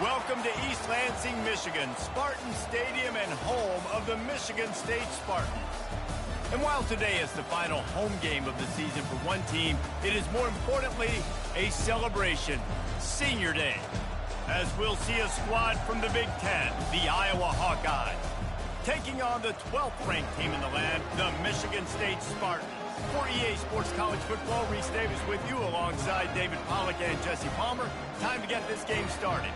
Welcome to East Lansing, Michigan, Spartan Stadium and home of the Michigan State Spartans. And while today is the final home game of the season for one team, it is more importantly a celebration, Senior Day, as we'll see a squad from the Big Ten, the Iowa Hawkeyes, taking on the 12th-ranked team in the land, the Michigan State Spartans. For EA Sports College Football, Reese Davis with you alongside David Pollack and Jesse Palmer. Time to get this game started.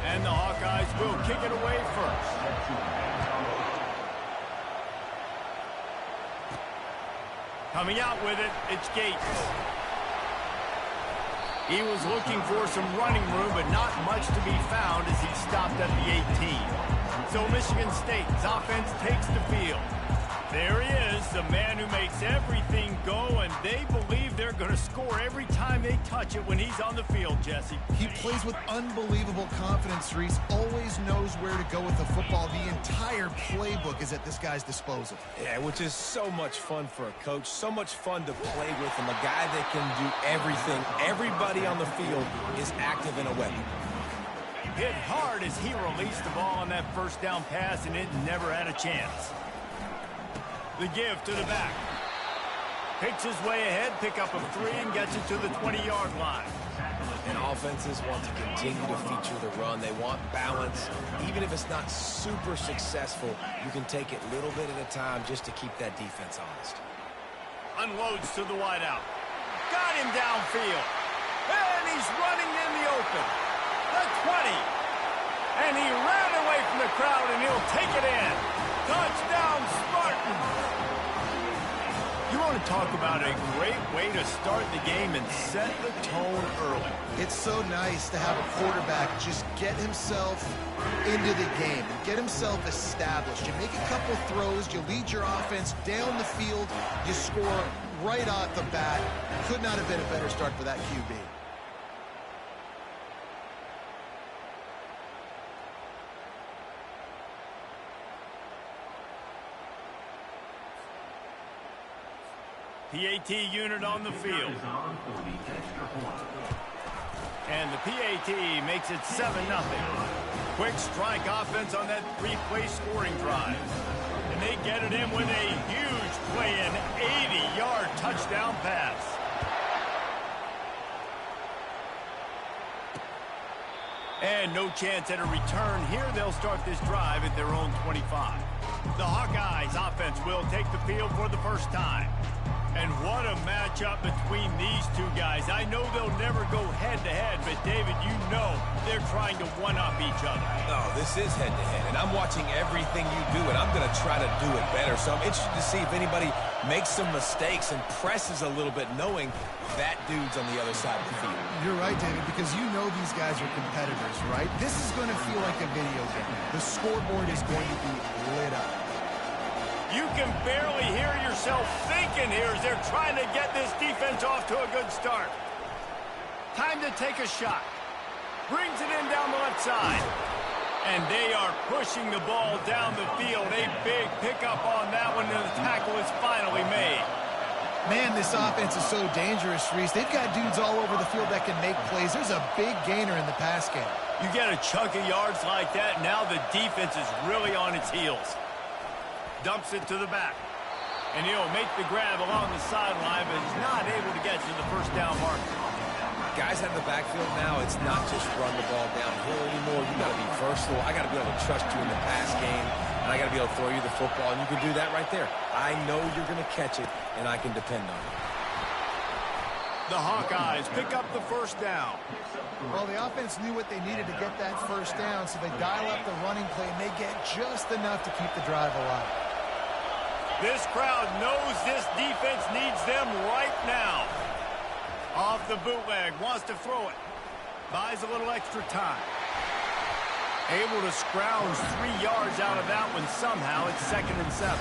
And the Hawkeyes will kick it away first. Coming out with it, it's Gates. He was looking for some running room, but not much to be found as he stopped at the 18. So Michigan State's offense takes the field. There he is, the man who makes everything go, and they believe they're going to score every time they touch it when he's on the field, Jesse. He plays with unbelievable confidence, Reese. Always knows where to go with the football. The entire playbook is at this guy's disposal. Yeah, which is so much fun for a coach, so much fun to play with him, a guy that can do everything. Everybody on the field is active in a weapon. Hit hard as he released the ball on that first down pass, and it never had a chance. The give to the back. Picks his way ahead, pick up of 3, and gets it to the 20-yard line. And offenses want to continue to feature the run. They want balance. Even if it's not super successful, you can take it little bit at a time just to keep that defense honest. Unloads to the wideout. Got him downfield. And he's running in the open. The 20. And he ran away from the crowd, and he'll take it in. Touchdown, Spartans! You want to talk about a great way to start the game and set the tone early. It's so nice to have a quarterback just get himself into the game and get himself established. You make a couple throws, you lead your offense down the field, you score right off the bat. Could not have been a better start for that QB. PAT unit on the field. And the PAT makes it 7-0. Quick strike offense on that 3-play scoring drive. And they get it in with a huge play, an 80-yard touchdown pass. And no chance at a return here. They'll start this drive at their own 25. The Hawkeyes offense will take the field for the first time. And what a matchup between these two guys. I know they'll never go head-to-head, but, David, you know they're trying to one-up each other. Oh, this is head-to-head, and I'm watching everything you do, and I'm going to try to do it better. So I'm interested to see if anybody makes some mistakes and presses a little bit, knowing that dude's on the other side of the field. You're right, David, because you know these guys are competitors, right? This is going to feel like a video game. The scoreboard is going to be lit up. You can barely hear yourself thinking here as they're trying to get this defense off to a good start. Time to take a shot. Brings it in down the left side. And they are pushing the ball down the field. A big pickup on that one, and the tackle is finally made. Man, this offense is so dangerous, Reese. They've got dudes all over the field that can make plays. There's a big gainer in the pass game. You get a chunk of yards like that, now the defense is really on its heels. Dumps it to the back. And he'll make the grab along the sideline, but he's not able to get to the first down marker. Guys out of the backfield now, it's not just run the ball downhill anymore. You got to be versatile. I got to be able to trust you in the pass game, and I got to be able to throw you the football, and you can do that right there. I know you're going to catch it, and I can depend on it. The Hawkeyes pick up the first down. Well, the offense knew what they needed to get that first down, so they dial up the running play, and they get just enough to keep the drive alive. This crowd knows this defense needs them right now. Off the bootleg, wants to throw it. Buys a little extra time. Able to scrounge 3 yards out of that one somehow. It's 2nd and 7.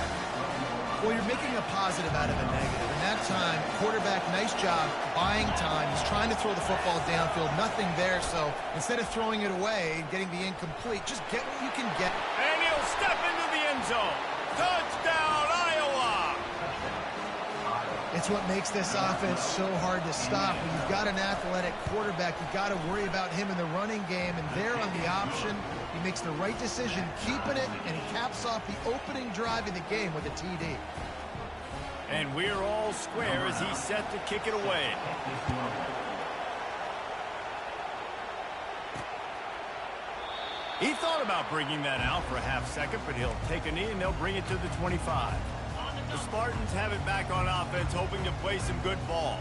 Well, you're making a positive out of a negative. And that time, quarterback, nice job buying time. He's trying to throw the football downfield. Nothing there, so instead of throwing it away and getting the incomplete, just get what you can get. And he'll step into the end zone. Touchdown, Iowa! It's what makes this offense so hard to stop. When you've got an athletic quarterback, you've got to worry about him in the running game, and there on the option, he makes the right decision, keeping it, and he caps off the opening drive of the game with a TD. And we're all square as he's set to kick it away. He thought about bringing that out for a half second, but he'll take a knee and they'll bring it to the 25. The Spartans have it back on offense, hoping to play some good ball.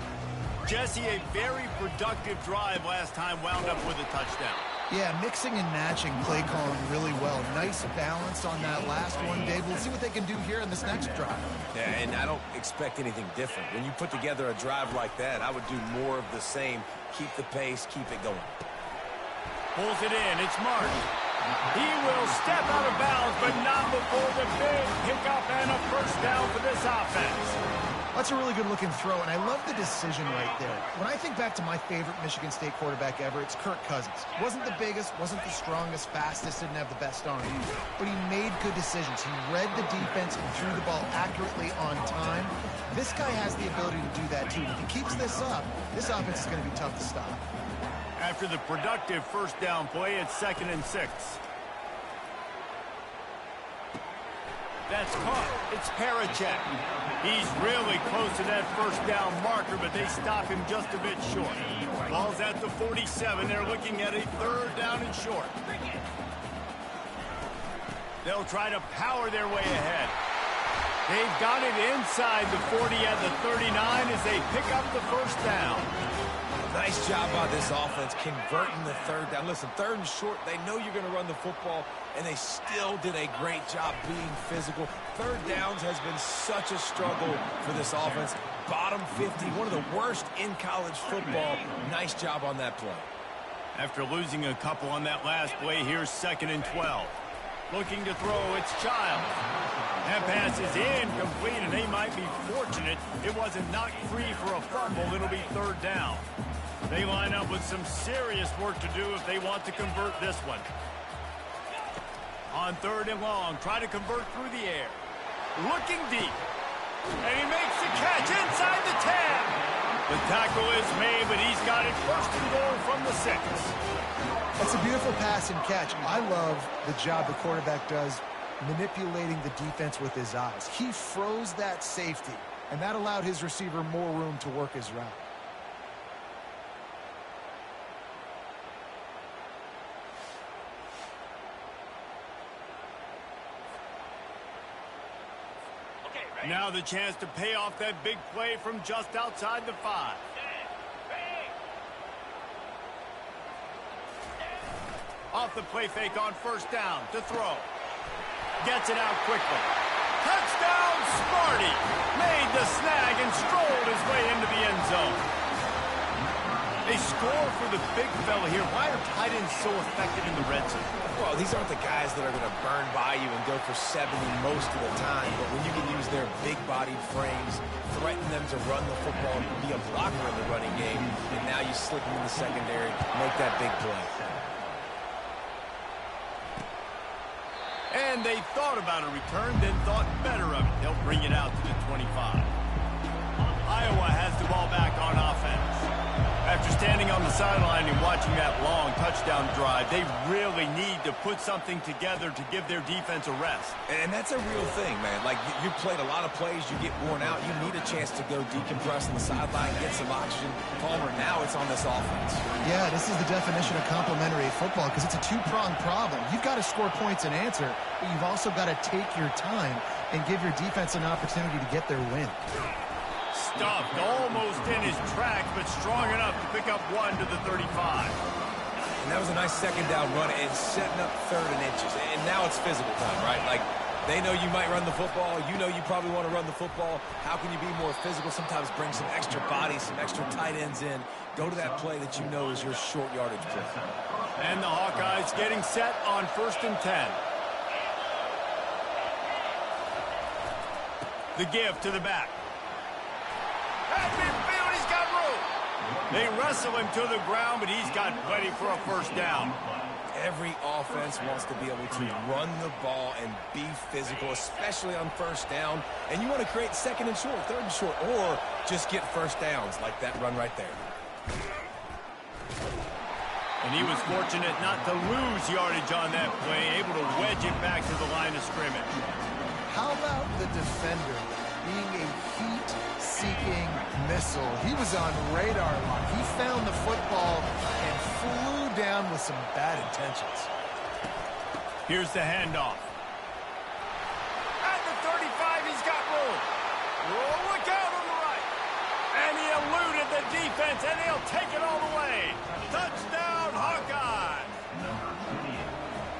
Jesse, a very productive drive last time, wound up with a touchdown. Yeah, mixing and matching play calling really well. Nice balance on that last one, Dave. We'll see what they can do here in this next drive. Yeah, and I don't expect anything different. When you put together a drive like that, I would do more of the same. Keep the pace, keep it going. Pulls it in. It's Martin. He will step out of bounds, but not before the big pickup and a first down for this offense. That's a really good-looking throw, and I love the decision right there. When I think back to my favorite Michigan State quarterback ever, it's Kirk Cousins. Wasn't the biggest, wasn't the strongest, fastest, didn't have the best arm, but he made good decisions. He read the defense and threw the ball accurately on time. This guy has the ability to do that, too. If he keeps this up, this offense is going to be tough to stop. After the productive first down play, it's 2nd and 6. That's caught. It's Parachek. He's really close to that first down marker, but they stop him just a bit short. Ball's at the 47. They're looking at a 3rd down and short. They'll try to power their way ahead. They've got it inside the 40 at the 39 as they pick up the first down. Nice job by this offense converting the 3rd down. Listen, 3rd and short, they know you're going to run the football, and they still did a great job being physical. 3rd downs has been such a struggle for this offense. Bottom 50, one of the worst in college football. Nice job on that play. After losing a couple on that last play, here's 2nd and 12. Looking to throw, it's Child. That pass is incomplete, and they might be fortunate it wasn't knocked free for a fumble. It'll be 3rd down. They line up with some serious work to do if they want to convert this one. On 3rd and long, try to convert through the air. Looking deep. And he makes the catch inside the 10. The tackle is made, but he's got it 1st and goal from the 6. That's a beautiful pass and catch. I love the job the quarterback does manipulating the defense with his eyes. He froze that safety, and that allowed his receiver more room to work his route. Now the chance to pay off that big play from just outside the 5. Off the play fake on 1st down to throw. Gets it out quickly. Touchdown, Sparty! Made the snag and strolled his way into the end zone. They score for the big fella here. Why are tight ends so effective in the red zone? Well, these aren't the guys that are going to burn by you and go for 70 most of the time, but when you can use their big-bodied frames, threaten them to run the football, be a blocker in the running game, and now you slip them in the secondary, make that big play. And they thought about a return, then thought better of it. They'll bring it out to the 25. Iowa has the ball back on offense. After standing on the sideline and watching that long touchdown drive, they really need to put something together to give their defense a rest. And that's a real thing, man. Like, you played a lot of plays, you get worn out, you need a chance to go decompress on the sideline, get some oxygen. Palmer, now it's on this offense. Yeah, this is the definition of complementary football because it's a two-pronged problem. You've got to score points and answer, but you've also got to take your time and give your defense an opportunity to get their win. Stuffed almost in his tracks, but strong enough to pick up 1 to the 35. And that was a nice 2nd down run and setting up 3rd and inches. And now it's physical time, right? Like, they know you might run the football. You know you probably want to run the football. How can you be more physical? Sometimes bring some extra bodies, some extra tight ends in. Go to that play that you know is your short yardage play. And the Hawkeyes getting set on 1st and 10. The give to the back. At midfield, he's got room. They wrestle him to the ground, but he's got plenty for a first down. Every offense wants to be able to run the ball and be physical, especially on first down. And you want to create second and short, third and short, or just get first downs like that run right there. And he was fortunate not to lose yardage on that play, able to wedge it back to the line of scrimmage. How about the defender being a heat-seeking missile? He was on radar lock. He found the football and flew down with some bad intentions. Here's the handoff. At the 35, he's got room. Oh, look out on the right. And he eluded the defense, and he'll take it all the way. Touchdown, Hawkeye.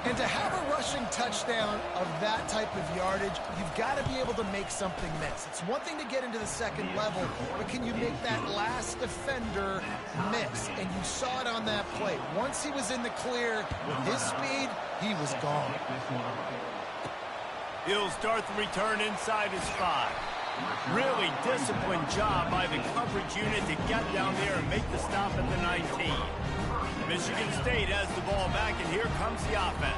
And to have a rushing touchdown of that type of yardage, you've got to be able to make something miss. It's one thing to get into the second level, but can you make that last defender miss? And you saw it on that play. Once he was in the clear, with his speed, he was gone. He'll start the return inside his 5. Really disciplined job by the coverage unit to get down there and make the stop at the 19. Michigan State has the ball back, and here comes the offense.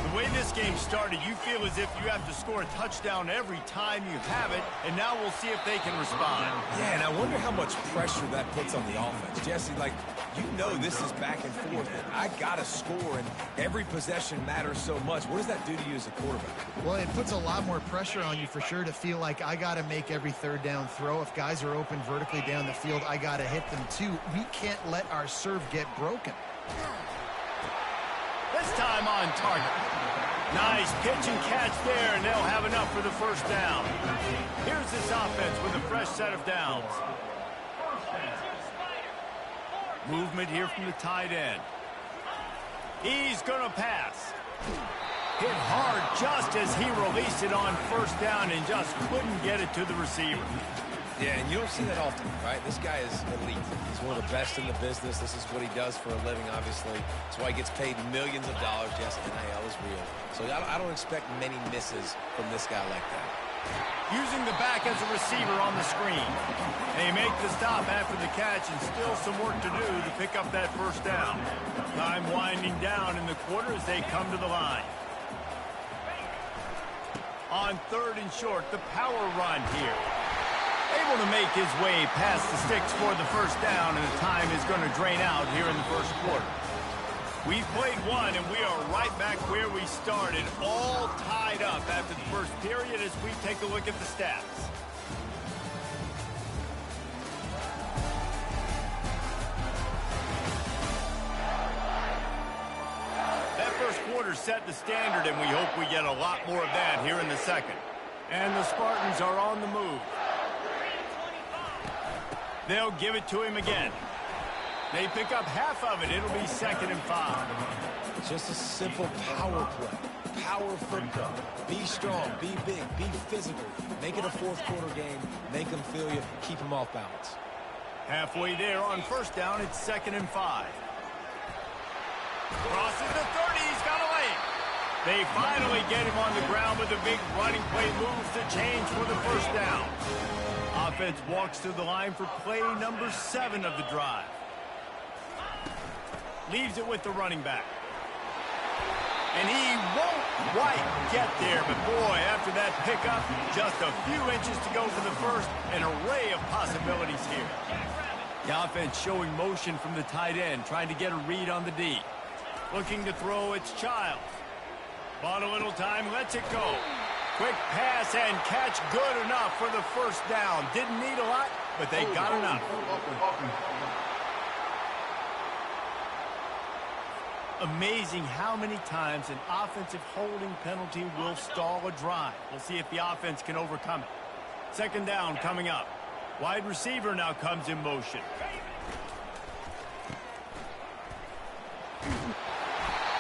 The way this game started, you feel as if you have to score a touchdown every time you have it, and now we'll see if they can respond. Yeah, and I wonder how much pressure that puts on the offense. Jesse, like, you know this is back and forth, and I got to score, and every possession matters so much. What does that do to you as a quarterback? Well, it puts a lot more pressure on you for sure to feel like I got to make every third down throw. If guys are open vertically down the field, I got to hit them too. We can't let our serve get broken. This time on target. Nice pitch and catch there, and they'll have enough for the first down. Here's this offense with a fresh set of downs. Movement here from the tight end. He's going to pass. Hit hard just as he released it on first down and just couldn't get it to the receiver. Yeah, and you don't see that often, right? This guy is elite. He's one of the best in the business. This is what he does for a living, obviously. That's why he gets paid millions of dollars. Yes, NIL is real. So I don't expect many misses from this guy like that. Using the back as a receiver on the screen. They make the stop after the catch, and still some work to do to pick up that first down. Time winding down in the quarter as they come to the line. On third and short, the power run here. Able to make his way past the sticks for the first down, and the time is going to drain out here in the first quarter. We've played one, and we are right back where we started, all tied up after the first period as we take a look at the stats. That first quarter set the standard, and we hope we get a lot more of that here in the second. And the Spartans are on the move. They'll give it to him again. They pick up half of it. It'll be 2nd and 5. It's just a simple power play. Power football. Be strong, be big, be physical. Make it a fourth quarter game. Make them feel you. Keep them off balance. Halfway there on first down, it's 2nd and 5. Crosses the 30. He's got a lane. They finally get him on the ground with a big running play moves to change for the first down. Offense walks to the line for play number 7 of the drive. Leaves it with the running back. And he won't quite get there, but boy, after that pickup, just a few inches to go for the first, an array of possibilities here. The offense showing motion from the tight end, trying to get a read on the D. Looking to throw, it's Childs. Bought a little time, lets it go. Quick pass and catch, good enough for the first down. Didn't need a lot, but they got enough. Amazing how many times an offensive holding penalty will stall a drive. We'll see if the offense can overcome it. 2nd down coming up. Wide receiver now comes in motion.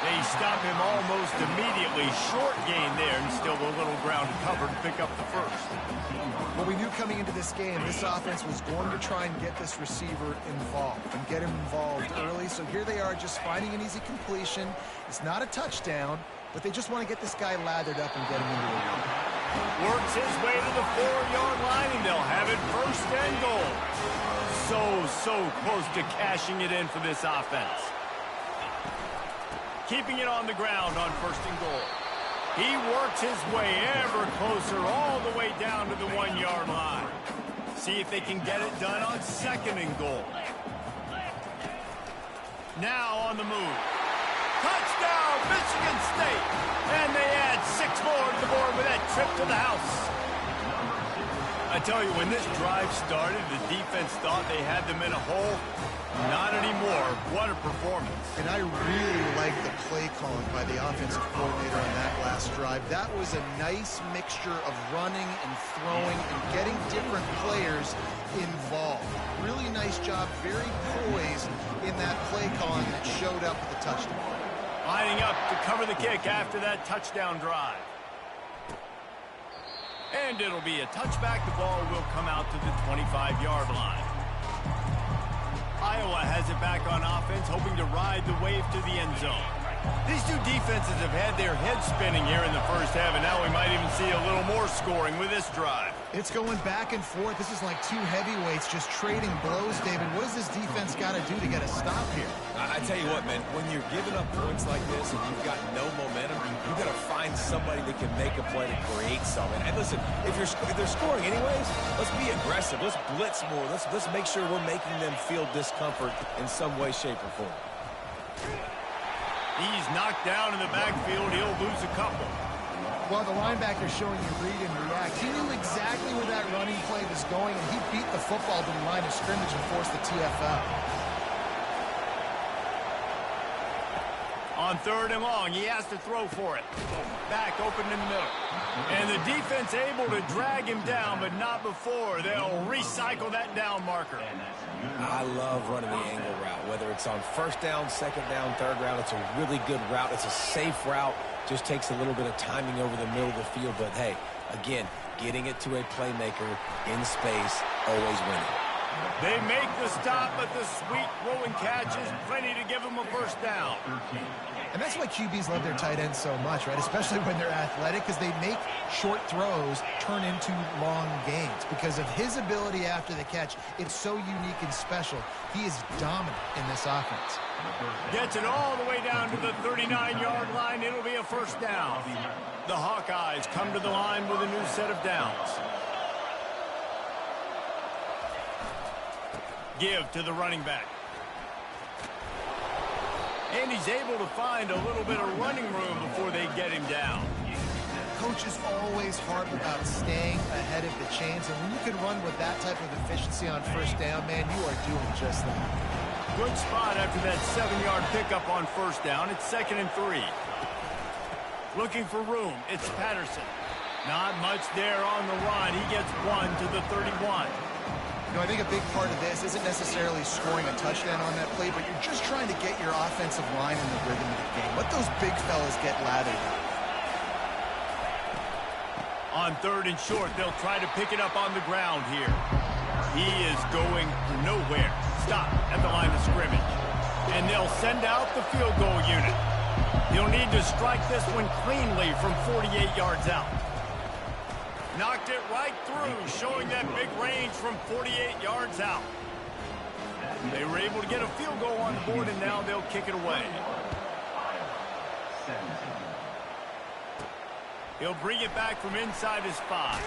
They stop him almost immediately. Short gain there, and still a little ground to cover to pick up the first. Well, we knew coming into this game, this offense was going to try and get this receiver involved and get him involved early. So here they are just finding an easy completion. It's not a touchdown, but they just want to get this guy lathered up and get him into the game. Works his way to the 4-yard line, and they'll have it first and goal. So close to cashing it in for this offense. Keeping it on the ground on first and goal. He works his way ever closer all the way down to the 1-yard line. See if they can get it done on second and goal. Now on the move. Touchdown, Michigan State. And they add 6 more to the board with that trip to the house. I tell you, when this drive started, the defense thought they had them in a hole. Not anymore. What a performance. And I really like the play calling by the offensive coordinator on that last drive. That was a nice mixture of running and throwing and getting different players involved. Really nice job, very poised in that play calling that showed up with the touchdown. Lining up to cover the kick after that touchdown drive. And it'll be a touchback. The ball will come out to the 25-yard line. Iowa has it back on offense, hoping to ride the wave to the end zone. These two defenses have had their heads spinning here in the first half, and now we might even see a little more scoring with this drive. It's going back and forth. This is like two heavyweights just trading blows, David. What does this defense got to do to get a stop here? I tell you what, man, when you're giving up points like this and you've got no momentum, you've got to find somebody that can make a play to create something. And listen, if they're scoring anyways, let's be aggressive. Let's blitz more. Let's make sure we're making them feel discomfort in some way, shape, or form. He's knocked down in the backfield. He'll lose a couple. Well, the linebacker's showing you read and react. He knew exactly where that running play was going, and he beat the football to the line of scrimmage and forced the TFL. On third and long, he has to throw for it. Back open in the middle. And the defense able to drag him down, but not before. They'll recycle that down marker. I love running the angle route, whether it's on first down, second down, third round. It's a really good route. It's a safe route. Just takes a little bit of timing over the middle of the field. But, hey, again, getting it to a playmaker in space, always winning. They make the stop, but the sweet rolling catch is plenty to give them a first down. And that's why QBs love their tight ends so much, right? Especially when they're athletic, because they make short throws turn into long gains. Because of his ability after the catch, it's so unique and special. He is dominant in this offense. Gets it all the way down to the 39-yard line. It'll be a first down. The Hawkeyes come to the line with a new set of downs. Give to the running back. And he's able to find a little bit of running room before they get him down. Coaches always harp about staying ahead of the chains, and when you can run with that type of efficiency on first down, man, you are doing just that. Good spot after that 7-yard pickup on first down. It's 2nd and 3. Looking for room. It's Patterson. Not much there on the run. He gets one to the 31. You know, I think a big part of this isn't necessarily scoring a touchdown on that play, but you're just trying to get your offensive line in the rhythm of the game. Let those big fellas get lathered up. On third and short, they'll try to pick it up on the ground here. He is going nowhere. Stop at the line of scrimmage. And they'll send out the field goal unit. He'll need to strike this one cleanly from 48 yards out. Knocked it right through, showing that big range from 48 yards out. They were able to get a field goal on the board, and now they'll kick it away. He'll bring it back from inside his 5.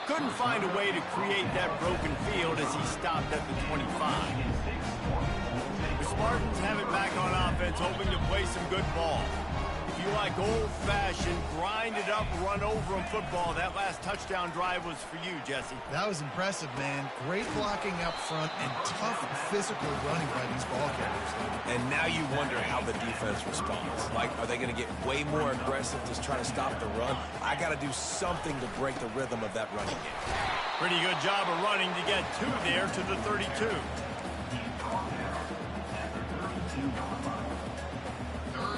Couldn't find a way to create that broken field as he stopped at the 25. The Spartans have it back on offense, hoping to play some good ball. If you like old-fashioned, grind-it-up, run-over-'em football, that last touchdown drive was for you, Jesse. That was impressive, man. Great blocking up front and tough physical running by these ball carriers. And now you wonder how the defense responds. Like, are they going to get way more aggressive to try to stop the run? I got to do something to break the rhythm of that running game. Pretty good job of running to get 2 there to the 32.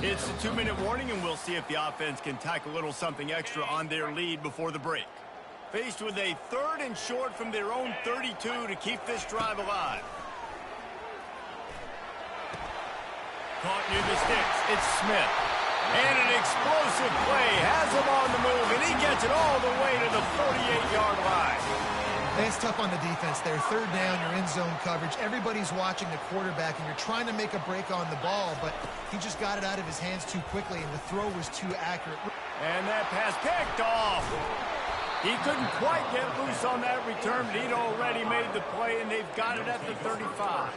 It's a 2-minute warning, and we'll see if the offense can tack a little something extra on their lead before the break. Faced with a 3rd and short from their own 32 to keep this drive alive. Caught near the sticks. It's Smith. And an explosive play has him on the move, and he gets it all the way to the 48-yard line. It's tough on the defense there. Third down, you're in zone coverage. Everybody's watching the quarterback, and you're trying to make a break on the ball, but he just got it out of his hands too quickly, and the throw was too accurate. And that pass picked off. He couldn't quite get loose on that return, but he'd already made the play, and they've got it at the 35.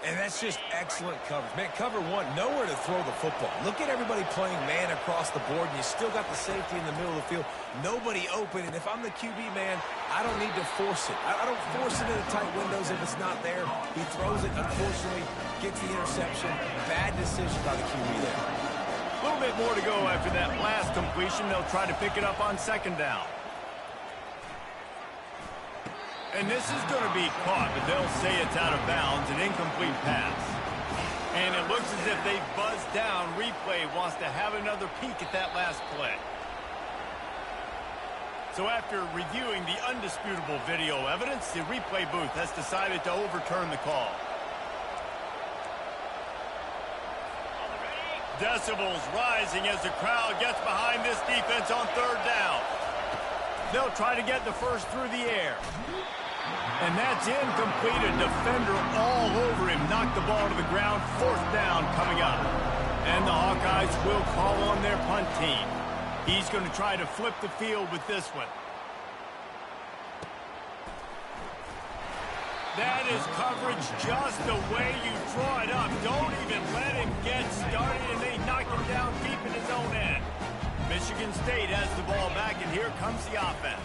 And that's just excellent coverage. Man, cover one, nowhere to throw the football. Look at everybody playing man across the board, and you still got the safety in the middle of the field. Nobody open, and if I'm the QB, man, I don't need to force it. I don't force it into tight windows if it's not there. He throws it, unfortunately, gets the interception. Bad decision by the QB there. A little bit more to go after that last completion. They'll try to pick it up on second down. And this is going to be caught, but they'll say it's out of bounds, an incomplete pass. And it looks as if they've buzzed down. Replay wants to have another peek at that last play. So after reviewing the undisputable video evidence, the replay booth has decided to overturn the call. Decibels rising as the crowd gets behind this defense on third down. They'll try to get the first through the air. And that's incomplete. A defender all over him. Knocked the ball to the ground. Fourth down coming up. And the Hawkeyes will call on their punt team. He's going to try to flip the field with this one. That is coverage just the way you draw it up. Don't even let him get started, and they knock him down deep in his own end. Michigan State has the ball back, and here comes the offense.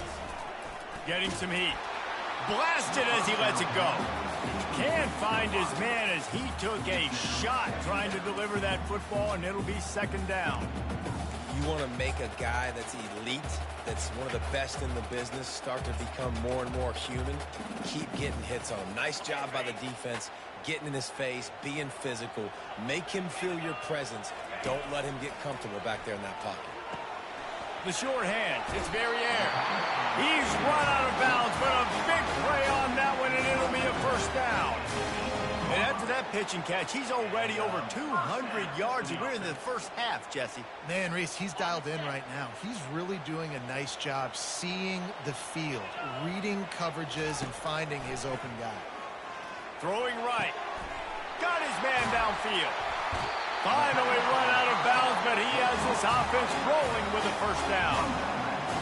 Getting some heat. Blasted as he lets it go. Can't find his man as he took a shot trying to deliver that football, and it'll be second down. You want to make a guy that's elite, that's one of the best in the business, start to become more and more human, keep getting hits on him. Nice job by the defense, getting in his face, being physical. Make him feel your presence. Don't let him get comfortable back there in that pocket. The short hands, it's Verrier. He's run out of bounds, but a big play on that one, and it'll be a first down. And after that pitch and catch, he's already over 200 yards, and we're in the first half, Jesse. Man, Reese, he's dialed in right now. He's really doing a nice job seeing the field, reading coverages, and finding his open guy. Throwing right. Got his man downfield. Finally run out of bounds, but he has this offense rolling with a first down.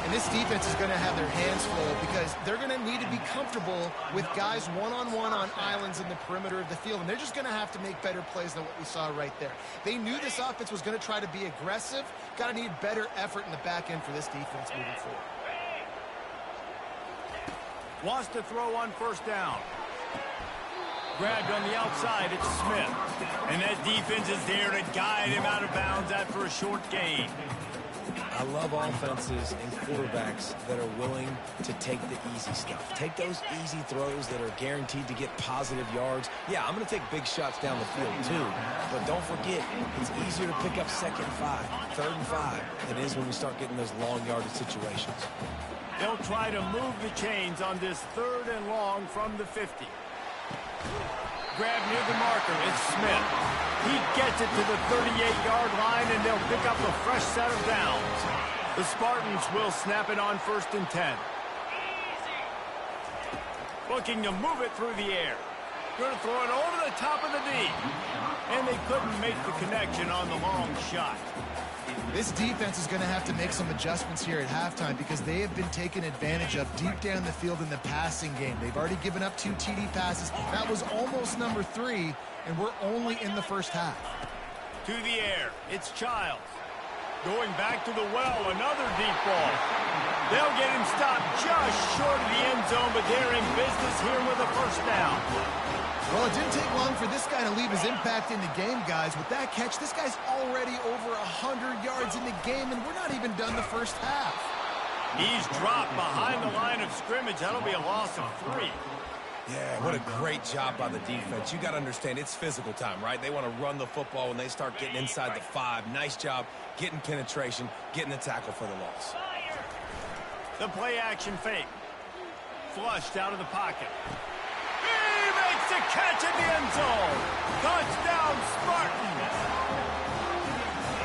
And this defense is going to have their hands full because they're going to need to be comfortable with guys one-on-one on islands in the perimeter of the field. And they're just going to have to make better plays than what we saw right there. They knew this offense was going to try to be aggressive. Got to need better effort in the back end for this defense moving forward. Wants to throw on first down. Grabbed on the outside, it's Smith. And that defense is there to guide him out of bounds after a short gain. I love offenses and quarterbacks that are willing to take the easy stuff. Take those easy throws that are guaranteed to get positive yards. Yeah, I'm going to take big shots down the field too. But don't forget, it's easier to pick up second and 5, third and 5 than it is when we start getting those long yardage situations. They'll try to move the chains on this third and long from the 50. Grab near the marker, it's Smith. He gets it to the 38-yard line, and they'll pick up a fresh set of downs. The Spartans will snap it on first and 10. Looking to move it through the air. Going to throw it over the top of the D. And they couldn't make the connection on the long shot. This defense is going to have to make some adjustments here at halftime because they have been taken advantage of deep down the field in the passing game. They've already given up 2 TD passes. That was almost number 3, and we're only in the first half. To the air, it's Childs. Going back to the well, another deep ball. They'll get him stopped just short of the end zone, but they're in business here with a first down. Well, it didn't take long for this guy to leave his impact in the game, guys. With that catch, this guy's already over 100 yards in the game, and we're not even done the first half. He's dropped behind the line of scrimmage. That'll be a loss of 3. Yeah, what a great job by the defense. You got to understand, it's physical time, right? They want to run the football when they start getting inside the 5. Nice job getting penetration, getting the tackle for the loss. The play action fake. Flushed out of the pocket. He makes a catch in the end zone. Touchdown, Spartans.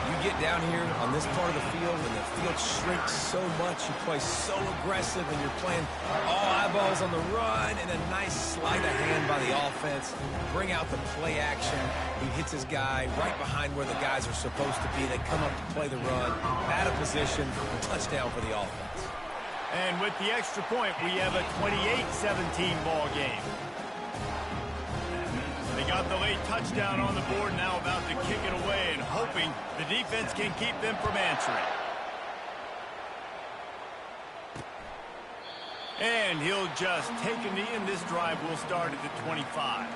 You get down here on this part of the field and the field shrinks so much, you play so aggressive and you're playing all eyeballs on the run and a nice sleight of hand by the offense. Bring out the play action. He hits his guy right behind where the guys are supposed to be. They come up to play the run, out of position, touchdown for the offense. And with the extra point, we have a 28-17 ball game. They got the late touchdown on the board, now about to kick it away and hoping the defense can keep them from answering. And he'll just take a knee, and this drive will start at the 25.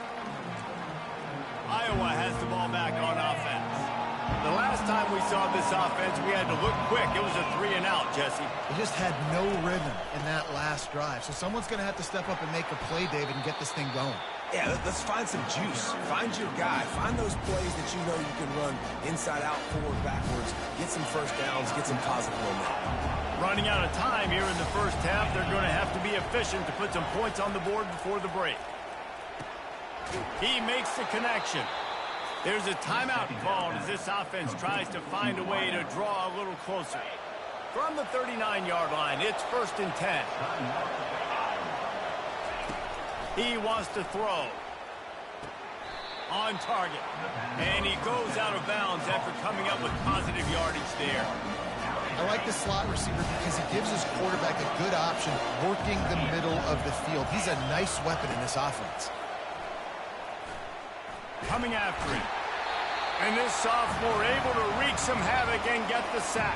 Iowa has the ball back on offense. The last time we saw this offense, we had to look quick. It was a 3-and-out, Jesse. They just had no rhythm in that last drive. So someone's going to have to step up and make a play, David, and get this thing going. Yeah, let's find some juice. Find your guy. Find those plays that you know you can run inside out, forward, backwards. Get some first downs. Get some positive momentum. Running out of time here in the first half. They're going to have to be efficient to put some points on the board before the break. He makes the connection. There's a timeout called as this offense tries to find a way to draw a little closer. From the 39-yard line, it's 1st and 10. He wants to throw. On target. And he goes out of bounds after coming up with positive yardage there. I like the slot receiver because he gives his quarterback a good option working the middle of the field. He's a nice weapon in this offense. Coming after him. And this sophomore able to wreak some havoc and get the sack.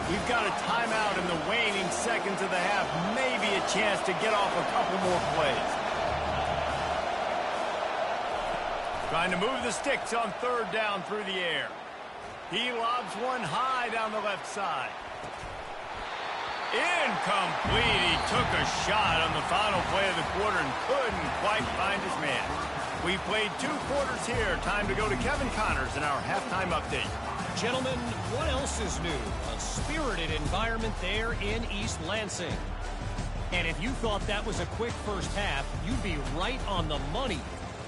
We've got a timeout in the waning seconds of the half. Maybe a chance to get off a couple more plays. Trying to move the sticks on 3rd down through the air. He lobs one high down the left side. Incomplete. He took a shot on the final play of the quarter and couldn't quite find his man. We played 2 quarters here. Time to go to Kevin Connors in our halftime update. Gentlemen, what else is new? A spirited environment there in East Lansing. And if you thought that was a quick first half, you'd be right on the money.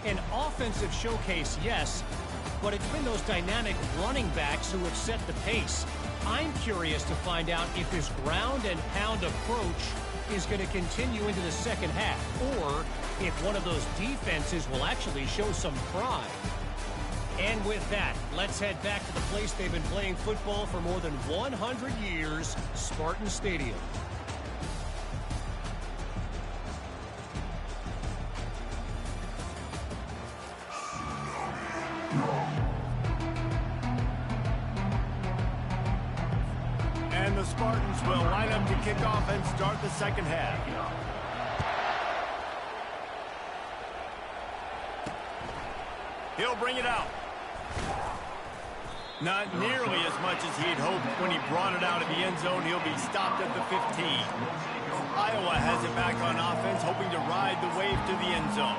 An offensive showcase, yes, but it's been those dynamic running backs who have set the pace. I'm curious to find out if this ground and pound approach is going to continue into the second half, or if one of those defenses will actually show some pride. And with that, let's head back to the place they've been playing football for more than 100 years, Spartan Stadium. And the Spartans will line up to kick off and start the second half. He'll bring it out. Not nearly as much as he'd hoped when he brought it out of the end zone. He'll be stopped at the 15. Iowa has it back on offense, hoping to ride the wave to the end zone.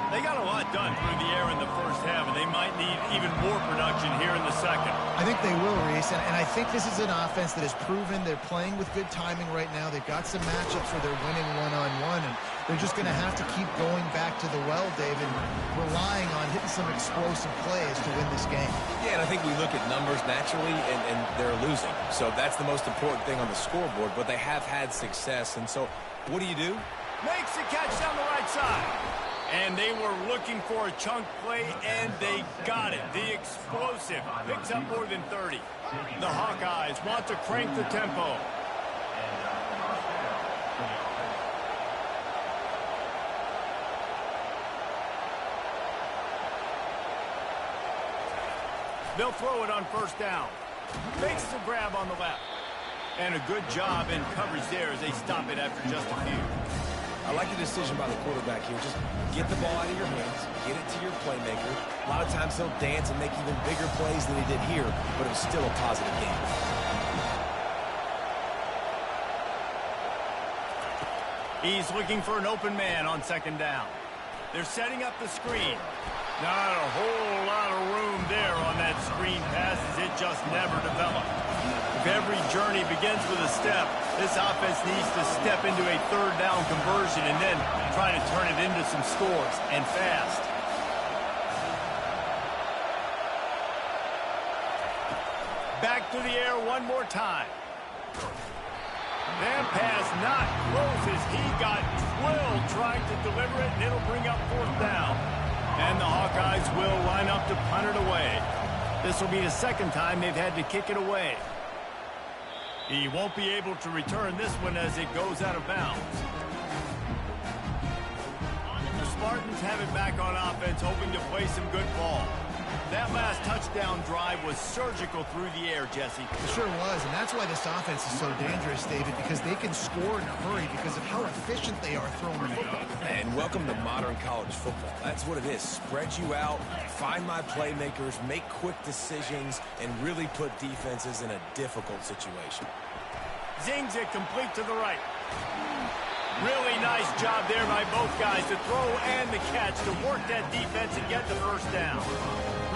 They got a lot done through the air in the first half, and they might need even more production here in the second. I think they will, Reese, and I think this is an offense that has proven they're playing with good timing right now. They've got some matchups where they're winning one-on-one, and they're just going to have to keep going back to the well, David, relying on hitting some explosive plays to win this game. Yeah, and I think we look at numbers naturally, and they're losing. So that's the most important thing on the scoreboard, but they have had success. And so what do? Makes the catch down the right side. And they were looking for a chunk play, and they got it. The explosive picks up more than 30. The Hawkeyes want to crank the tempo. They'll throw it on 1st down. Makes the grab on the left. And a good job in coverage there as they stop it after just a few. I like the decision by the quarterback here. Just get the ball out of your hands, get it to your playmaker. A lot of times he'll dance and make even bigger plays than he did here, but it was still a positive game. He's looking for an open man on 2nd down. They're setting up the screen. Not a whole lot of room there on that screen pass as it just never developed. If every journey begins with a step, this offense needs to step into a 3rd down conversion and then try to turn it into some scores, and fast. Back to the air one more time. That pass not close as he got drilled trying to deliver it, and it'll bring up 4th down. And the Hawkeyes will line up to punt it away. This will be the 2nd time they've had to kick it away. He won't be able to return this one as it goes out of bounds. The Spartans have it back on offense, hoping to play some good ball. That last touchdown drive was surgical through the air, Jesse. It sure was, and that's why this offense is so dangerous, David, because they can score in a hurry because of how efficient they are throwing the football. And welcome to modern college football. That's what it is. Spread you out, find my playmakers, make quick decisions, and really put defenses in a difficult situation. Zings it complete to the right. Really nice job there by both guys to throw and the catch to work that defense and get the 1st down.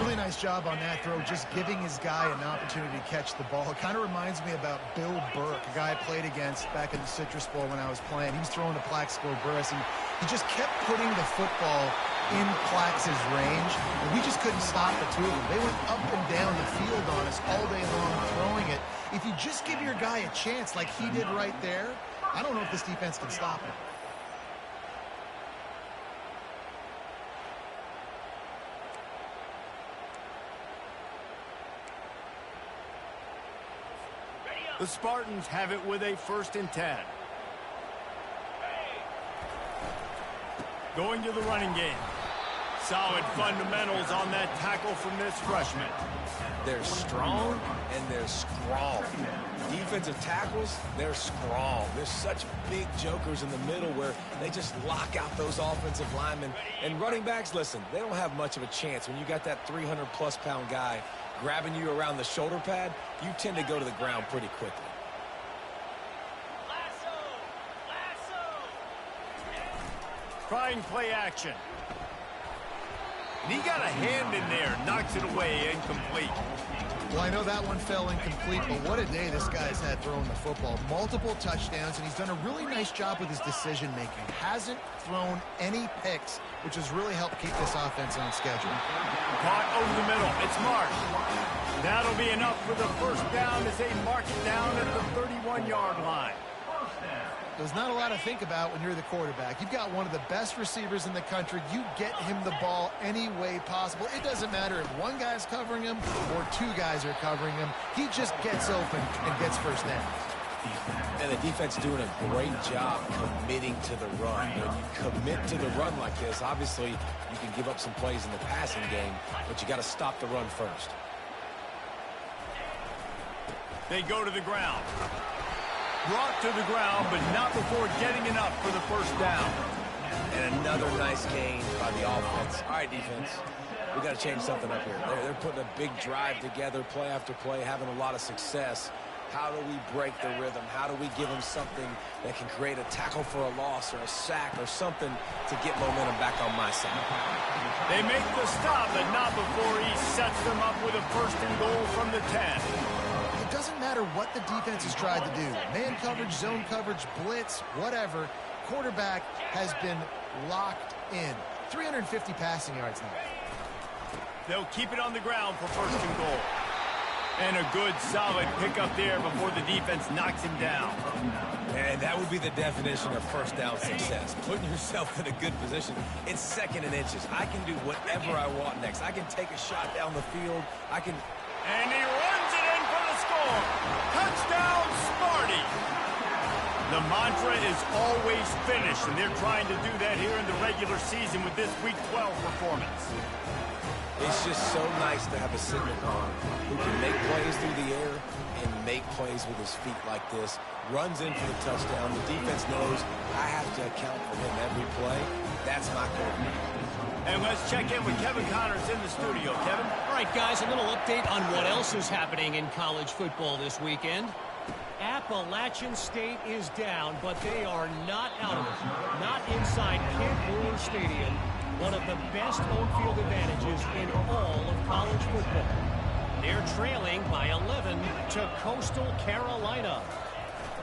Really nice job on that throw, just giving his guy an opportunity to catch the ball. It kind of reminds me about Bill Burke, a guy I played against back in the Citrus Bowl when I was playing. He was throwing to Plaxico Burress, and he just kept putting the football in Plax's range, and we just couldn't stop the two of them. They went up and down the field on us all day long throwing it. If you just give your guy a chance like he did right there, I don't know if this defense can stop him. The Spartans have it with a 1st and 10. Going to the running game. Solid fundamentals on that tackle from this freshman. They're strong and they're strong. Defensive tackles, they're strong. There's such big jokers in the middle where they just lock out those offensive linemen. And running backs, listen, they don't have much of a chance. When you got that 300-plus pound guy grabbing you around the shoulder pad, you tend to go to the ground pretty quickly. Trying play action. And he got a hand in there, knocks it away, incomplete. Well, I know that one fell incomplete, but what a day this guy's had throwing the football. Multiple touchdowns, and he's done a really nice job with his decision-making. Hasn't thrown any picks, which has really helped keep this offense on schedule. Caught over the middle. It's Marsh. That'll be enough for the 1st down as they mark it down at the 31-yard line. There's not a lot to think about when you're the quarterback. You've got one of the best receivers in the country. You get him the ball any way possible. It doesn't matter if one guy's covering him or 2 guys are covering him. He just gets open and gets 1st down. And the defense doing a great job committing to the run. When you commit to the run like this, obviously you can give up some plays in the passing game, but you got to stop the run first. They go to the ground. Brought to the ground, but not before getting enough for the 1st down. And another nice gain by the offense. All right, defense, we got to change something up here. They're putting a big drive together, play after play, having a lot of success. How do we break the rhythm? How do we give them something that can create a tackle for a loss or a sack or something to get momentum back on my side? They make the stop, but not before he sets them up with a 1st and goal from the 10. It doesn't matter what the defense has tried to do. Man coverage, zone coverage, blitz, whatever. Quarterback has been locked in. 350 passing yards now. They'll keep it on the ground for 1st and goal. And a good, solid pickup there before the defense knocks him down. And that would be the definition of 1st down success. Putting yourself in a good position. It's 2nd and inches. I can do whatever I want next. I can take a shot down the field. And he runs it in for the score. Touchdown, Sparty. The mantra is always finish, and they're trying to do that here in the regular season with this Week 12 performance. It's just so nice to have a signal guard who can make plays through the air and make plays with his feet like this. Runs in for the touchdown. The defense knows I have to account for him every play. That's my quarterback. And let's check in with Kevin Connors in the studio. Kevin? All right, guys, a little update on what else is happening in college football this weekend. Appalachian State is down, but they are not out of it. Not inside Kent Brewer Stadium, one of the best home field advantages in all of college football. They're trailing by 11 to Coastal Carolina.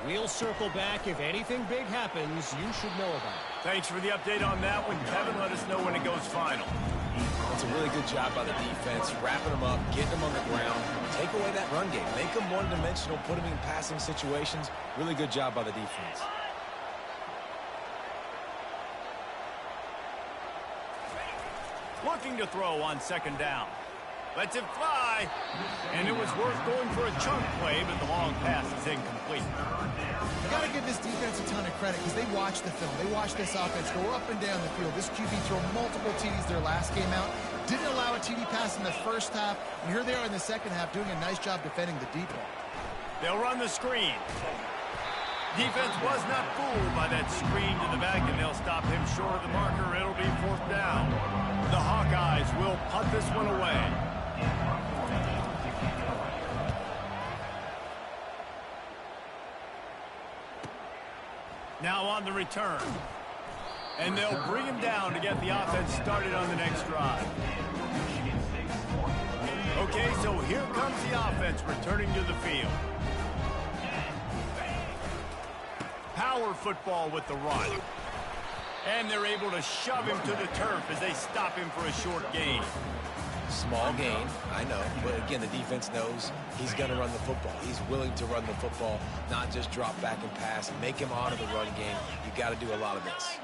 We'll circle back. If anything big happens, you should know about it. Thanks for the update on that one, Kevin. Let us know when it goes final. That's a really good job by the defense, wrapping them up, getting them on the ground, take away that run game, make them one-dimensional, put them in passing situations. Really good job by the defense. Looking to throw on second down. Lets it fly. And it was worth going for a chunk play, but the long pass is incomplete. You got to give this defense a ton of credit because they watch the film. They watch this offense go up and down the field. This QB threw multiple TDs their last game out. Didn't allow a TD pass in the first half. And here they are in the second half doing a nice job defending the deep ball. They'll run the screen. Defense was not fooled by that screen to the back, and they'll stop him short of the marker. It'll be fourth down. The Hawkeyes will punt this one away. Now on the return. And they'll bring him down to get the offense started on the next drive. Okay, so here comes the offense returning to the field. Power football with the run. And they're able to shove him to the turf as they stop him for a short gain. Small gain, I know, but again, the defense knows he's going to run the football. He's willing to run the football, not just drop back and pass and make him honor the run game. You got to do a lot of this.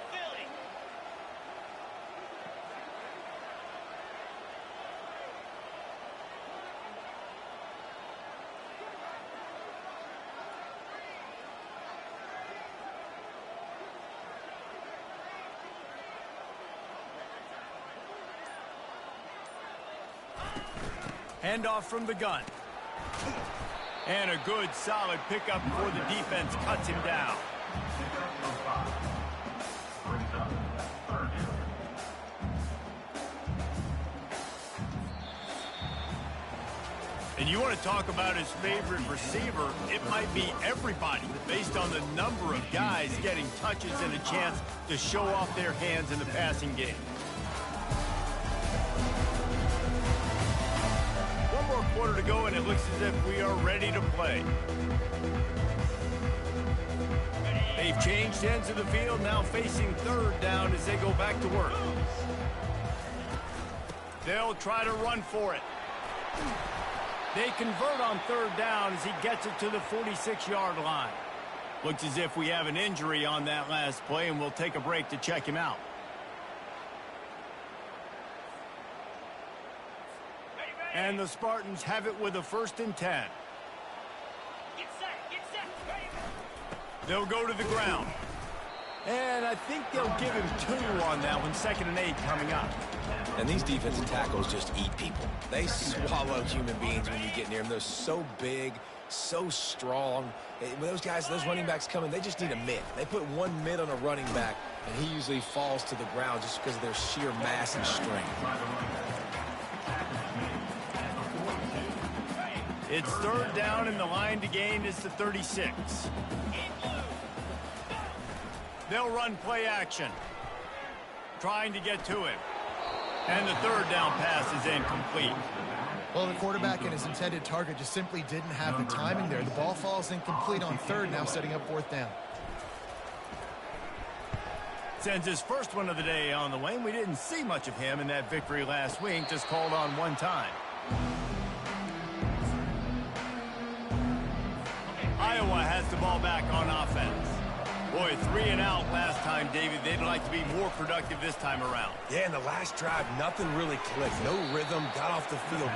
Handoff from the gun. And a good, solid pickup before the defense cuts him down. And you want to talk about his favorite receiver, it might be everybody based on the number of guys getting touches and a chance to show off their hands in the passing game. Quarter to go, and it looks as if we are ready to play. They've changed ends of the field, now facing third down as they go back to work. They'll try to run for it. They convert on third down as he gets it to the 46-yard line. Looks as if we have an injury on that last play, and we'll take a break to check him out. And the Spartans have it with a 1st and 10. Get set. They'll go to the ground. And I think they'll give him 2 on that one. 2nd and 8 coming up. And these defensive tackles just eat people. They swallow human beings when you get near them. They're so big, so strong. When those guys, those running backs come in, they just need a mid. They put one mid on a running back, and he usually falls to the ground just because of their sheer mass and strength. It's third down, and the line to gain is the 36. They'll run play action. Trying to get to him. And the third down pass is incomplete. Well, the quarterback and his intended target just simply didn't have the timing there. The ball falls incomplete on third, now setting up 4th down. Sends his first one of the day on the way. We didn't see much of him in that victory last week, just called on one time. Iowa has the ball back on offense. Boy, 3 and out last time, David. They'd like to be more productive this time around. Yeah, in the last drive, nothing really clicked. No rhythm, got off the field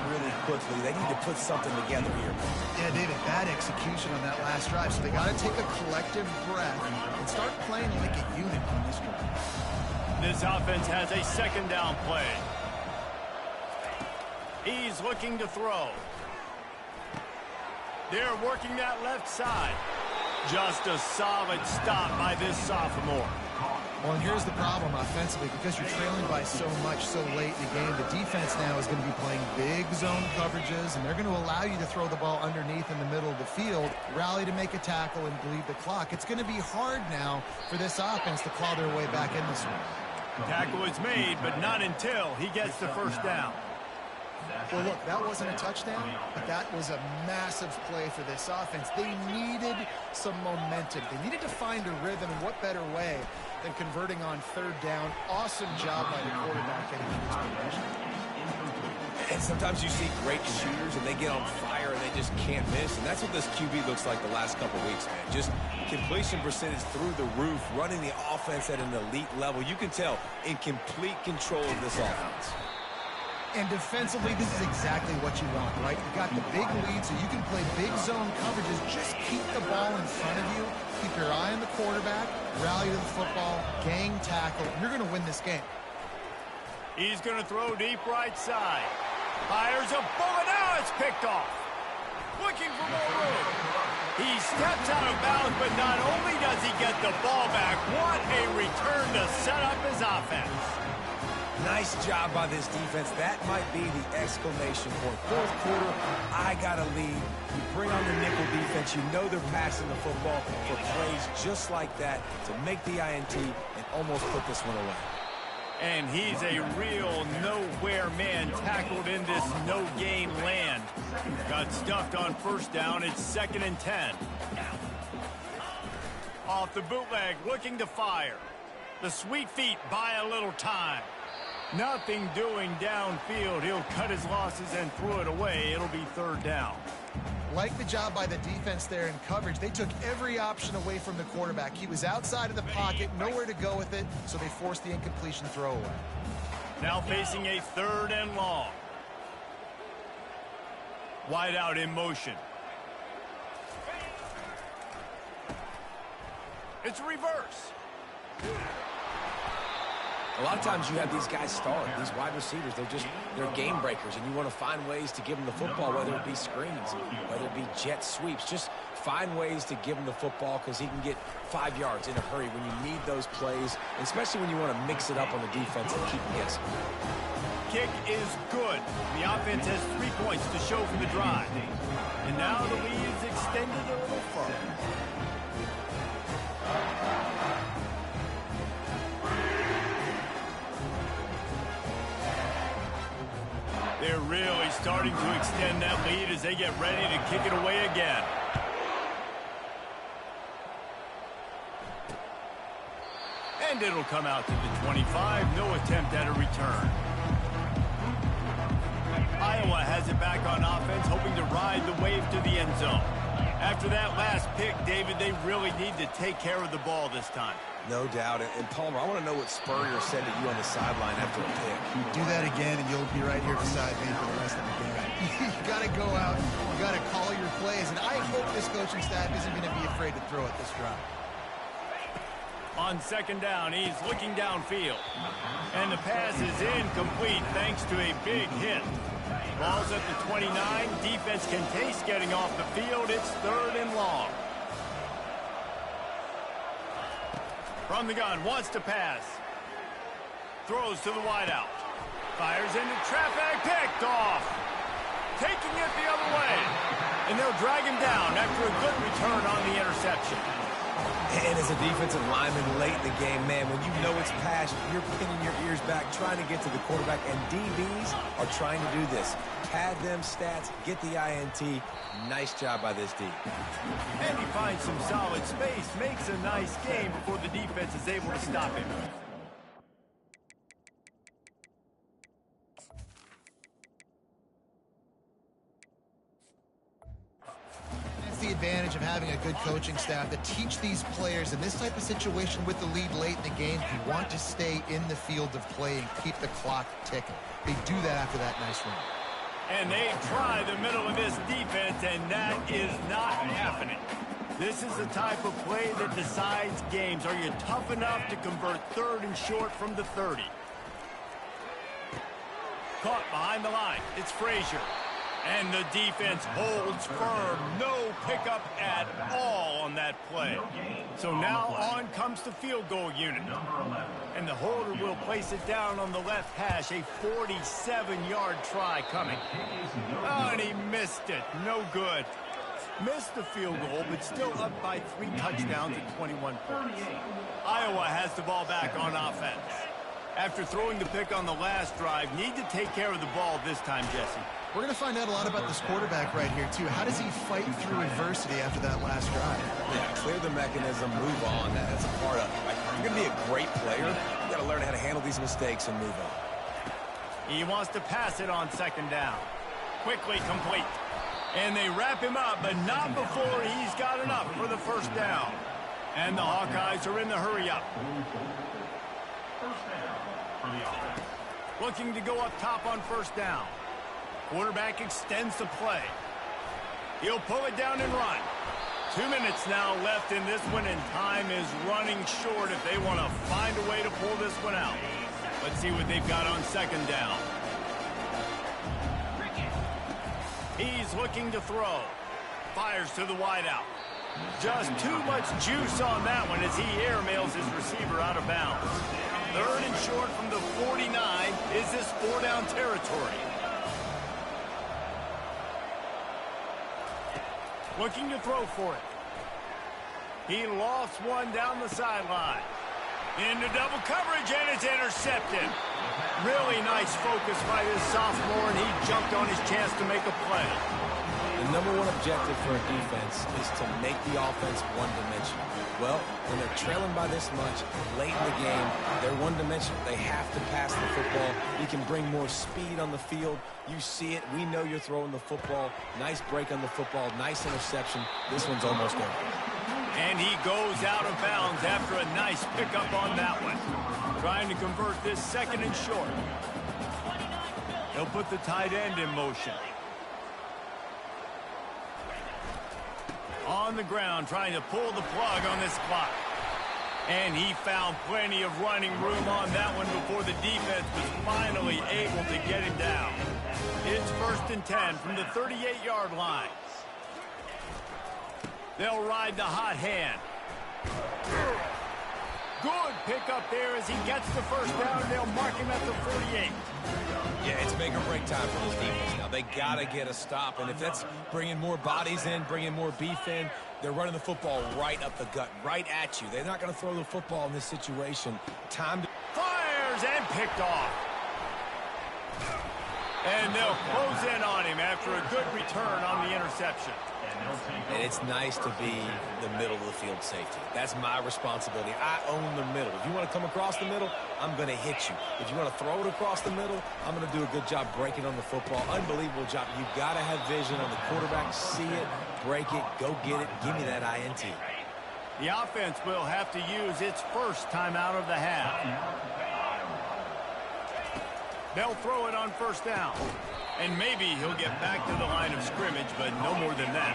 really quickly. They need to put something together here. Yeah, David, bad execution on that last drive. So they got to take a collective breath and start playing like a unit on this drive. This offense has a 2nd down play. He's looking to throw. They're working that left side. Just a solid stop by this sophomore. Well, and here's the problem offensively. Because you're trailing by so much so late in the game, the defense now is going to be playing big zone coverages, and they're going to allow you to throw the ball underneath in the middle of the field, rally to make a tackle, and bleed the clock. It's going to be hard now for this offense to claw their way back in this one. Tackle is made, but not until he gets the 1st down. Well, look, that wasn't a touchdown, but that was a massive play for this offense. They needed some momentum. They needed to find a rhythm, and what better way than converting on third down. Awesome job by the quarterback getting to this progression. And sometimes you see great shooters, and they get on fire, and they just can't miss. And that's what this QB looks like the last couple weeks, man. Just completion percentage through the roof, running the offense at an elite level. You can tell in complete control of this offense. And defensively, this is exactly what you want, right? You got the big lead, so you can play big zone coverages. Just keep the ball in front of you. Keep your eye on the quarterback. Rally to the football. Gang tackle. You're going to win this game. He's going to throw deep right side. Fires a bullet. Now it's picked off. Looking for more room. He steps out of bounds, but not only does he get the ball back, what a return to set up his offense. Nice job by this defense. That might be the exclamation point. Fourth quarter, I got a lead. You bring on the nickel defense. You know they're passing the football for plays just like that to make the INT and almost put this one away. And he's a real nowhere man tackled in this no-gain land. Got stuffed on first down. It's 2nd and 10. Off the bootleg, looking to fire. The sweet feet buy a little time. Nothing doing downfield. He'll cut his losses and throw it away. It'll be 3rd down. Like the job by the defense there in coverage. They took every option away from the quarterback. He was outside of the pocket, nowhere to go with it, so they forced the incompletion throwaway. Now facing a 3rd and long. Wide out in motion. It's reverse. A lot of times you have these guys start, these wide receivers. They're game breakers, and you want to find ways to give them the football, whether it be screens, whether it be jet sweeps. Just find ways to give him the football because he can get 5 yards in a hurry when you need those plays, especially when you want to mix it up on the defense and keep them guessing. Kick is good. The offense has 3 points to show for the drive. And now the lead is extended a little further. They're really starting to extend that lead as they get ready to kick it away again. And it'll come out to the 25. No attempt at a return. Iowa has it back on offense, hoping to ride the wave to the end zone. After that last pick, David, they really need to take care of the ball this time. No doubt. And Palmer, I want to know what Spurrier said to you on the sideline after a pick. Do that again, and you'll be right here beside me for the rest of the game. You got to go out. You got to call your plays. And I hope this coaching staff isn't going to be afraid to throw it this drive. On 2nd down, he's looking downfield. And the pass is incomplete thanks to a big hit. Ball's at the 29. Defense can taste getting off the field. It's 3rd and long. From the gun, wants to pass. Throws to the wideout. Fires into traffic, picked off. Taking it the other way. And they'll drag him down after a good return on the interception. And as a defensive lineman late in the game, man, when you know it's pass, you're pinning your ears back, trying to get to the quarterback, and DBs are trying to do this. Pad them stats, get the INT. Nice job by this D. And he finds some solid space, makes a nice game before the defense is able to stop him. The advantage of having a good coaching staff to teach these players in this type of situation with the lead late in the game, you want to stay in the field of play and keep the clock ticking. They do that after that nice run. And they try the middle of this defense, and that is not happening. This is the type of play that decides games. Are you tough enough to convert 3rd and short from the 30? Caught behind the line. It's Frazier. And the defense holds firm. No pickup at all on that play. So now on comes the field goal unit. And the holder will place it down on the left hash. A 47-yard try coming. Oh, and he missed it. No good. Missed the field goal, but still up by 3 touchdowns at 21 points. Iowa has the ball back on offense. After throwing the pick on the last drive, need to take care of the ball this time, Jesse. We're going to find out a lot about this quarterback right here, too. How does he fight through adversity after that last drive? Yeah, clear the mechanism, move on. That's a part of it. Right? If you're going to be a great player, you got to learn how to handle these mistakes and move on. He wants to pass it on second down. Quickly complete. And they wrap him up, but not before he's got enough for the first down. And the Hawkeyes are in the hurry-up. Looking to go up top on first down. Quarterback extends the play. He'll pull it down and run. 2 minutes now left in this one, and time is running short if they want to find a way to pull this one out. Let's see what they've got on second down. He's looking to throw. Fires to the wideout. Just too much juice on that one as he airmails his receiver out of bounds. Third and short from the 49. Is this 4-down territory? Looking to throw for it. He lost one down the sideline. Into double coverage, and it's intercepted. Really nice focus by this sophomore, and he jumped on his chance to make a play. The number one objective for a defense is to make the offense one-dimensional. Well, when they're trailing by this much late in the game, they're one-dimensional. They have to pass the football. You can bring more speed on the field. You see it. We know you're throwing the football. Nice break on the football. Nice interception. This one's almost over. And he goes out of bounds after a nice pickup on that one. Trying to convert this second and short. He'll put the tight end in motion. On the ground, trying to pull the plug on this clock. And he found plenty of running room on that one before the defense was finally able to get him down. It's 1st and 10 from the 38-yard line. They'll ride the hot hand. Good pickup there as he gets the first down. They'll mark him at the 48. Yeah, it's make or break time for this defense now. They got to get a stop, and if that's bringing more bodies in, bringing more beef in, they're running the football right up the gut, right at you. They're not going to throw the football in this situation. Time to... Fires and picked off. And they'll close in on him after a good return on the interception. And it's nice to be the middle of the field safety. That's my responsibility. I own the middle. If you want to come across the middle, I'm going to hit you. If you want to throw it across the middle, I'm going to do a good job breaking on the football. Unbelievable job. You've got to have vision on the quarterback. See it, break it, go get it. Give me that INT. The offense will have to use its first timeout of the half. They'll throw it on first down. And maybe he'll get back to the line of scrimmage, but no more than that.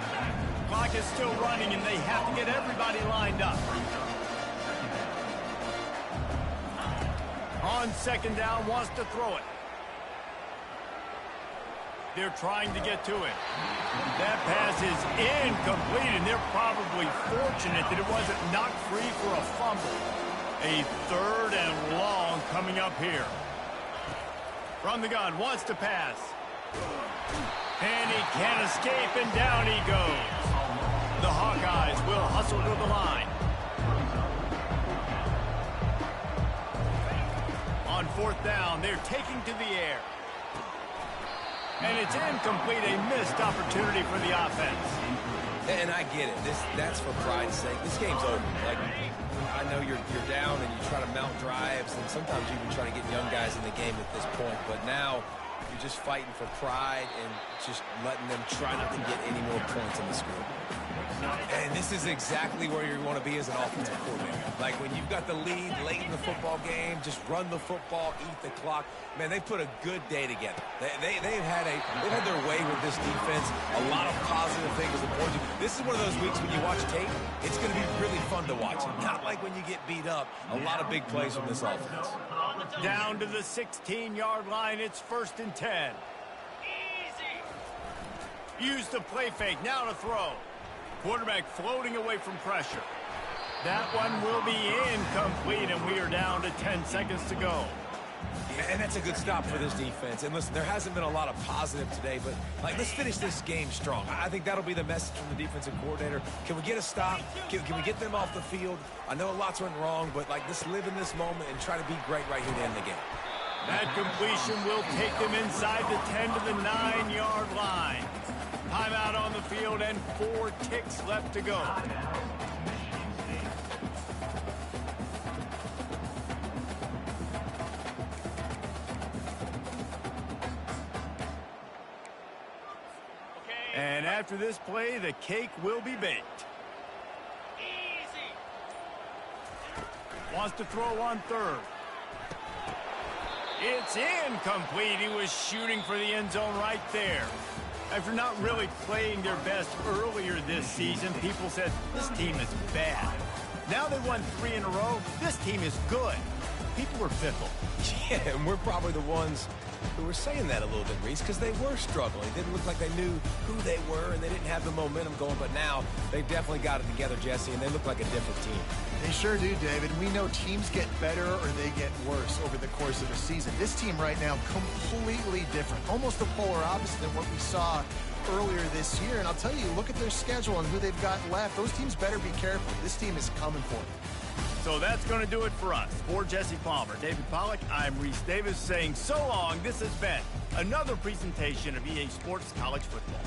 Clock is still running, and they have to get everybody lined up. On second down, wants to throw it. They're trying to get to it. That pass is incomplete, and they're probably fortunate that it wasn't knocked free for a fumble. A 3rd and long coming up here. From the gun, wants to pass. And he can't escape, and down he goes. The Hawkeyes will hustle to the line. On 4th down, they're taking to the air. And it's incomplete, a missed opportunity for the offense. And I get it. That's for pride's sake. This game's over. Like, I know you're down and you try to mount drives, and sometimes you even try to get young guys in the game at this point. But now you're just fighting for pride and just letting them try not to get any more points in the score. And this is exactly where you want to be as an offensive coordinator. Like when you've got the lead late in the football game, just run the football, eat the clock. Man, they put a good day together. They've had their way with this defense. A lot of positive things to point to. This is one of those weeks when you watch tape, it's going to be really fun to watch. Not like when you get beat up. A lot of big plays from this offense. Down to the 16-yard line. It's 1st and 10. Use the play fake. Now to throw. Quarterback floating away from pressure. That one will be incomplete, and we are down to 10 seconds to go. And that's a good stop for this defense. And listen, there hasn't been a lot of positive today, but let's finish this game strong. I think that'll be the message from the defensive coordinator. Can we get a stop? Can we get them off the field? I know lots went wrong, but let's live in this moment and try to be great right here to end the game. That completion will take them inside the 10 to the 9-yard line. Timeout on the field and 4 ticks left to go. And after this play, the cake will be baked. Easy. Wants to throw on third. It's incomplete. He was shooting for the end zone right there. After not really playing their best earlier this season, people said this team is bad. Now they won 3 in a row. This team is good. People were fickle. Yeah, and we're probably the ones who were saying that a little bit, Reese, because they were struggling. It didn't look like they knew who they were, and they didn't have the momentum going. But now they've definitely got it together, Jesse, and they look like a different team. They sure do, David. We know teams get better or they get worse over the course of a season. This team right now, completely different. Almost the polar opposite than what we saw earlier this year. And I'll tell you, look at their schedule and who they've got left. Those teams better be careful. This team is coming for them. So that's going to do it for us. For Jesse Palmer, David Pollack, I'm Reese Davis saying so long. This has been another presentation of EA Sports College Football.